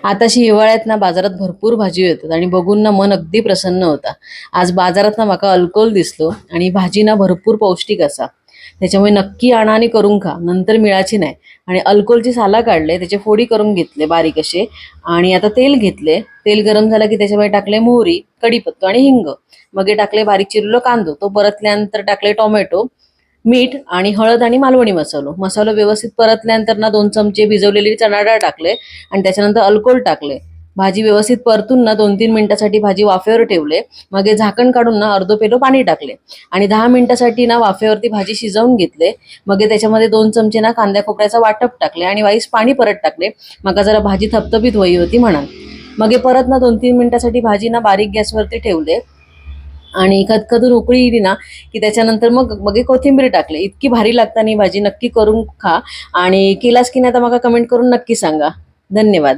आताशी हिवाळ्यात ना बाजारात भरपूर भाजी येतात आणि बघून ना मन अगदी प्रसन्न होता। आज बाजारात ना माका अल्कोल दिसलो आणि भाजी ना भरपूर पौष्टिक असा, त्याच्यामुळे नक्की आणा आणि करून खा, नंतर मिळाची नाही। आणि अल्कोलची साला काढले, त्याचे फोडी करून घेतले बारीक असे, आणि आता तेल घेतले। तेल गरम झालं की त्याच्यामध्ये टाकले मोहरी, कढीपत्ता आणि हिंग। मग हे टाकले बारीक चिरलेलो कांदो, तो परतल्यानंतर टाकले टोमॅटो, मीठ आणि हळद आणि मालवणी मसालो व्यवस्थित परतल्यानंतर ना 2 चमचे भिजवलेली चणा डाळ टाकले आणि त्याच्यानंतर अल्कोहोल टाकले। भाजी व्यवस्थित परतून ना 2-3 मिनिटासाठी भाजी वाफेवर ठेवले। मग हे झाकण काढून ना अर्धो पेलो पाणी टाकले आणि 10 मिनिटासाठी ना वाफेवरती भाजी शिजवून घेतले। मग हे त्याच्यामध्ये 2 चमचे ना कांद्या खोबऱ्याचा वाटप टाकले आणि वाईस पाणी परत टाकले। मग जरा भाजी थपथपीत होई होती म्हणा। मग हे परत ना 2-3 मिनिटासाठी भाजी ना बारीक गॅसवरती ठेवले आणि खदखदून उकळी येईल ना की त्याच्यानंतर मग मग हे कोथिंबीर टाकले। इतकी भारी लागता नी भाजी, नक्की करून खा। आणि केलास की नाही तर मला कमेंट करून नक्की सांगा। धन्यवाद।